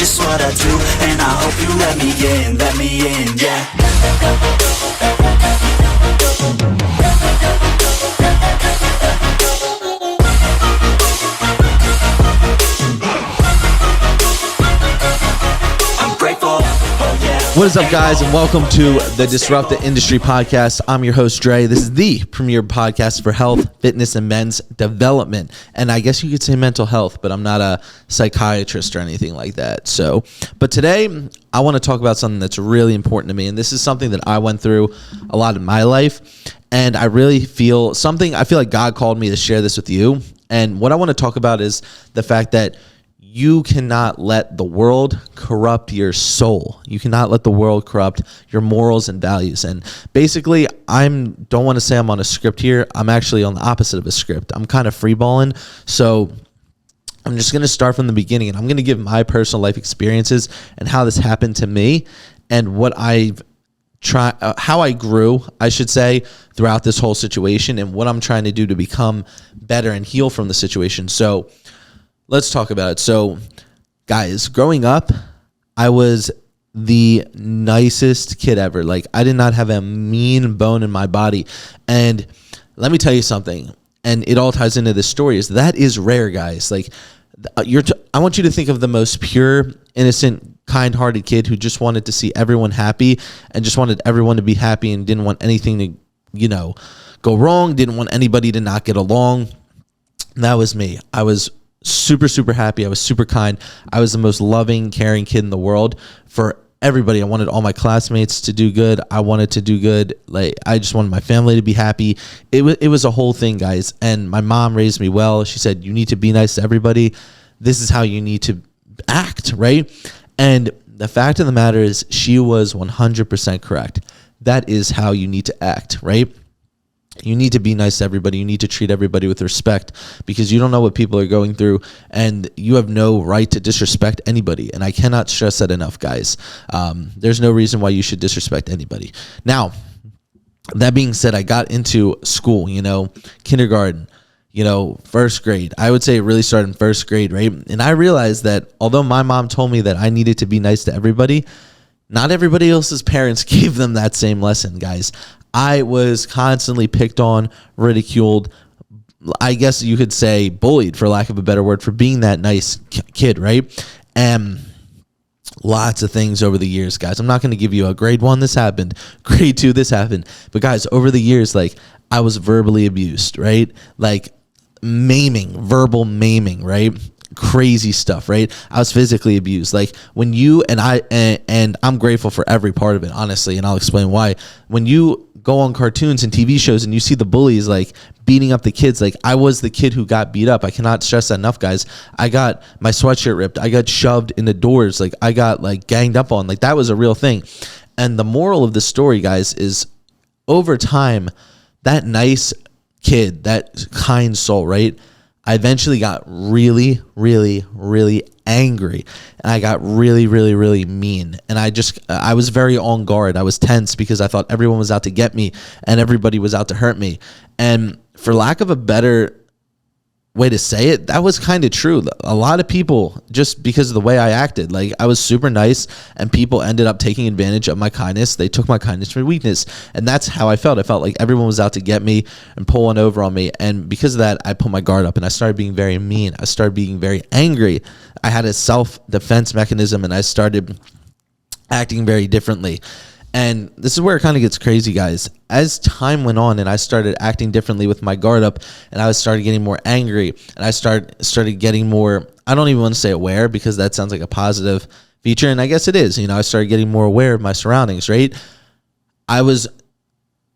just what I do, and I hope you let me in, yeah. What is up, guys, and welcome to the Disrupt the Industry podcast. I'm your host, Dre. This is the premier podcast for health, fitness, and men's development. And I guess you could say mental health, but I'm not a psychiatrist or anything like that. But today, I want to talk about something that's really important to me. And this is something that I went through a lot in my life. And I feel like God called me to share this with you. And what I want to talk about is the fact that you cannot let the world corrupt your soul. You cannot let the world corrupt your morals and values. And basically, don't want to say I'm on a script here. I'm actually on the opposite of a script. I'm kind of freeballing. So I'm just going to start from the beginning, and I'm going to give my personal life experiences and how this happened to me and what how I grew, I should say, throughout this whole situation and what I'm trying to do to become better and heal from the situation. So let's talk about it. So, guys, growing up, I was the nicest kid ever. Like, I did not have a mean bone in my body. And let me tell you something, and it all ties into this story, is that is rare, guys. Like, I want you to think of the most pure, innocent, kind-hearted kid who just wanted to see everyone happy and just wanted everyone to be happy and didn't want anything to, go wrong, didn't want anybody to not get along. That was me. I was super, super happy. I was super kind. I was the most loving, caring kid in the world for everybody. I wanted all my classmates to do good. I wanted to do good. Like, I just wanted my family to be happy. It was a whole thing, guys. And my mom raised me well. She said, you need to be nice to everybody. This is how you need to act, right? And the fact of the matter is, she was 100% correct. That is how you need to act, right? You need to be nice to everybody. You need to treat everybody with respect, because you don't know what people are going through, and you have no right to disrespect anybody. And I cannot stress that enough, guys. There's no reason why you should disrespect anybody. Now, that being said, I got into school, kindergarten, first grade. I would say it really started in first grade, right? And I realized that although my mom told me that I needed to be nice to everybody, not everybody else's parents gave them that same lesson, guys. I was constantly picked on, ridiculed, I guess you could say bullied, for lack of a better word, for being that nice kid, right? And lots of things over the years, guys. I'm not going to give you a grade 1, this happened, grade 2, this happened. But guys, over the years, like, I was verbally abused, right? Like, verbal maiming, right? Crazy stuff, right? I was physically abused. Like, when you and I'm grateful for every part of it, honestly, and I'll explain why. When you go on cartoons and TV shows and you see the bullies like beating up the kids, like, I was the kid who got beat up. I cannot stress that enough, guys. I got my sweatshirt ripped. I got shoved in the doors. Like, I got like ganged up on. Like, that was a real thing. And the moral of the story, guys, is over time, that nice kid, that kind soul, right? I eventually got really, really, really angry, and I got really, really, really mean. And I was very on guard. I was tense because I thought everyone was out to get me and everybody was out to hurt me. And for lack of a better way to say it, that was kind of true. A lot of people, just because of the way I acted, like, I was super nice, and people ended up taking advantage of my kindness. They took my kindness for weakness, and that's how I felt. I felt like everyone was out to get me and pull one over on me, and because of that, I put my guard up, and I started being very mean. I started being very angry. I had a self-defense mechanism, and I started acting very differently. And this is where it kind of gets crazy, guys. As time went on and I started acting differently with my guard up, and I started getting more angry, and I started getting more, I don't even want to say aware, because that sounds like a positive feature, and I guess it is. I started getting more aware of my surroundings, right? I was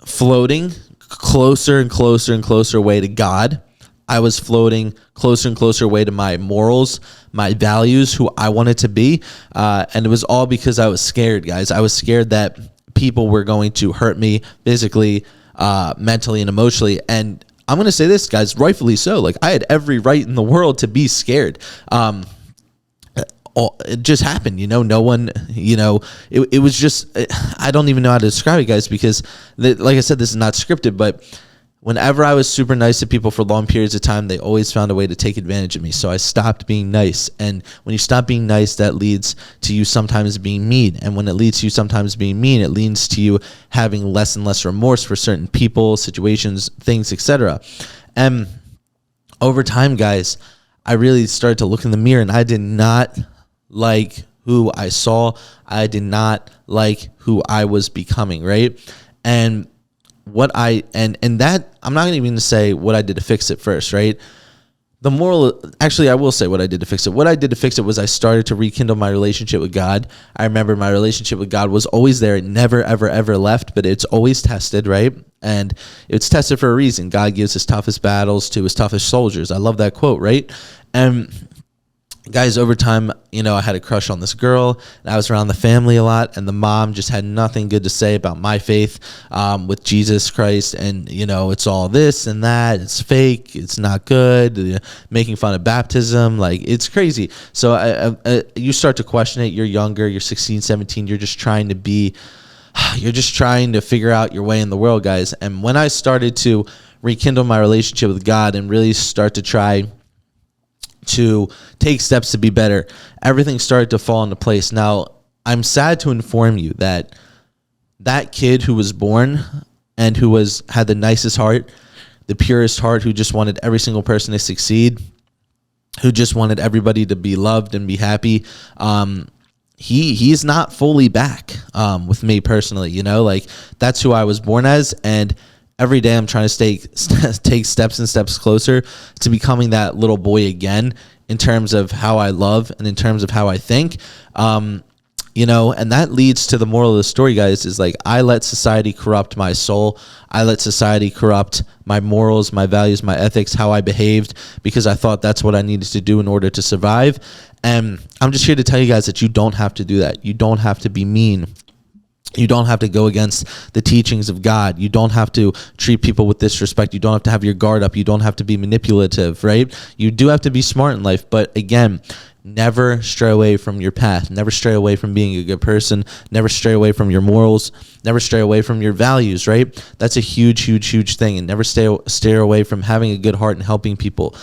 floating closer and closer and closer away to God. I was floating closer and closer away to my morals, my values, who I wanted to be. And it was all because I was scared, guys. I was scared that people were going to hurt me physically, mentally, and emotionally. And I'm going to say this, guys, rightfully so. Like, I had every right in the world to be scared. It just happened, no one, it was just, I don't even know how to describe it, guys, because like I said, this is not scripted, but whenever I was super nice to people for long periods of time, they always found a way to take advantage of me. So I stopped being nice. And when you stop being nice, that leads to you sometimes being mean. And when it leads to you sometimes being mean, it leads to you having less and less remorse for certain people, situations, things, etc. And over time, guys, I really started to look in the mirror, and I did not like who I saw. I did not like who I was becoming, right? And that I'm not even going to say what I did to fix it first, right? I will say what I did to fix it. What I did to fix it was I started to rekindle my relationship with God. I remember my relationship with God was always there. It never, ever, ever left, but it's always tested, right? And it's tested for a reason. God gives his toughest battles to his toughest soldiers. I love that quote, right? And guys, over time, I had a crush on this girl, and I was around the family a lot, and the mom just had nothing good to say about my faith with Jesus Christ, and, it's all this and that, it's fake, it's not good, making fun of baptism, like, it's crazy. So you start to question it. You're younger, you're 16, 17, you're just trying to figure out your way in the world, guys. And when I started to rekindle my relationship with God and really start to try to take steps to be better, everything started to fall into place. Now, I'm sad to inform you that kid who was born and who had the nicest heart, the purest heart, who just wanted every single person to succeed, who just wanted everybody to be loved and be happy, he's not fully back with me personally. That's who I was born as, and every day I'm trying to take steps and steps closer to becoming that little boy again, in terms of how I love and in terms of how I think. And that leads to the moral of the story, guys, is like, I let society corrupt my soul. I let society corrupt my morals, my values, my ethics, how I behaved, because I thought that's what I needed to do in order to survive. And I'm just here to tell you guys that you don't have to do that. You don't have to be mean. You don't have to go against the teachings of God. You don't have to treat people with disrespect. You don't have to have your guard up. You don't have to be manipulative, right? You do have to be smart in life. But again, never stray away from your path. Never stray away from being a good person. Never stray away from your morals. Never stray away from your values, right? That's a huge, huge, huge thing. And never stay away from having a good heart and helping people,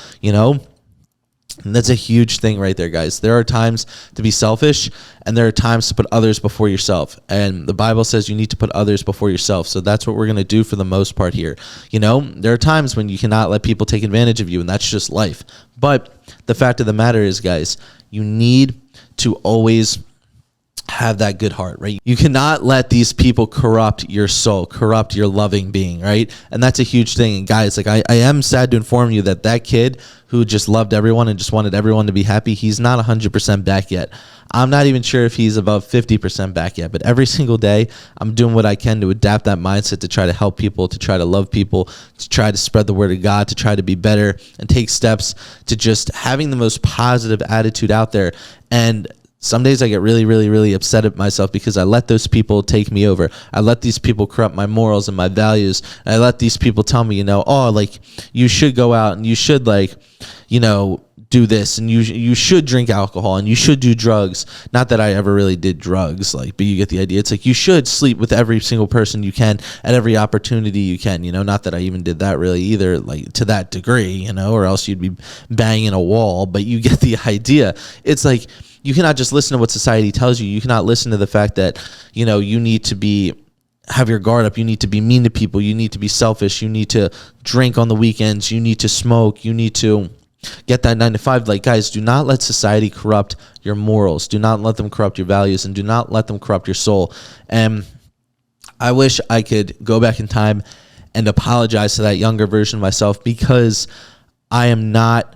And that's a huge thing right there, guys. There are times to be selfish, and there are times to put others before yourself. And the Bible says you need to put others before yourself. So that's what we're going to do for the most part here. There are times when you cannot let people take advantage of you, and that's just life. But the fact of the matter is, guys, you need to always have that good heart, right? You cannot let these people corrupt your soul, corrupt your loving being, right? And that's a huge thing. And guys, I am sad to inform you that kid who just loved everyone and just wanted everyone to be happy, he's not 100% back yet. I'm not even sure if he's above 50% back yet, but every single day I'm doing what I can to adapt that mindset, to try to help people, to try to love people, to try to spread the word of God, to try to be better and take steps to just having the most positive attitude out there. And some days I get really, really, really upset at myself because I let those people take me over. I let these people corrupt my morals and my values. And I let these people tell me, you should go out and you should do this, and you should drink alcohol, and you should do drugs. Not that I ever really did drugs, but you get the idea. It's like you should sleep with every single person you can at every opportunity you can. Not that I even did that really either, to that degree, or else you'd be banging a wall. But you get the idea. It's like, you cannot just listen to what society tells you. You cannot listen to the fact that, you need to have your guard up. You need to be mean to people. You need to be selfish. You need to drink on the weekends. You need to smoke. You need to get that 9 to 5. Guys, do not let society corrupt your morals. Do not let them corrupt your values, and do not let them corrupt your soul. And I wish I could go back in time and apologize to that younger version of myself, because I am not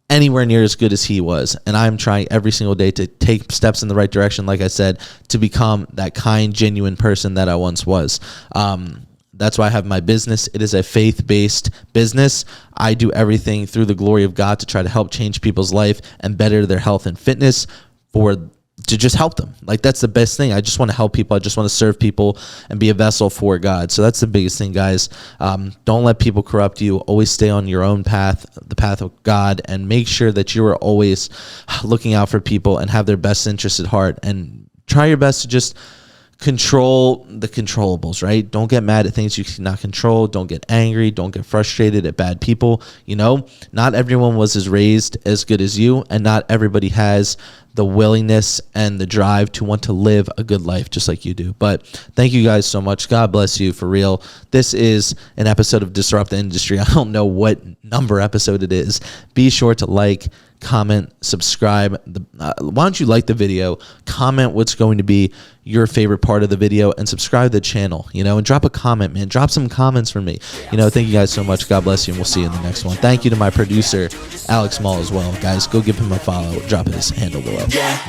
anywhere near as good as he was, and I'm trying every single day to take steps in the right direction, like I said, to become that kind, genuine person that I once was. That's why I have my business. It is a faith-based business. I do everything through the glory of God to try to help change people's life and better their health and fitness, to just help them. That's the best thing. I just want to help people. I just want to serve people and be a vessel for God. So that's the biggest thing, guys. Don't let people corrupt you. Always stay on your own path, the path of God, and make sure that you are always looking out for people and have their best interests at heart, and try your best to just control the controllables, right? Don't get mad at things you cannot control. Don't get angry. Don't get frustrated at bad people. You know, not everyone was raised as good as you, and not everybody has the willingness and the drive to want to live a good life just like you do. But thank you guys so much. God bless you, for real. This is an episode of Disrupt the Industry. I don't know what number episode it is. Be sure to like, comment, subscribe. Why don't you like the video, comment what's going to be your favorite part of the video, and subscribe to the channel, you know, and drop a comment, man. Drop some comments for me. You know, thank you guys so much. God bless you, and we'll see you in the next one. Thank you to my producer, Alex Mall, as well. Guys, go give him a follow. Drop his handle below. Yeah.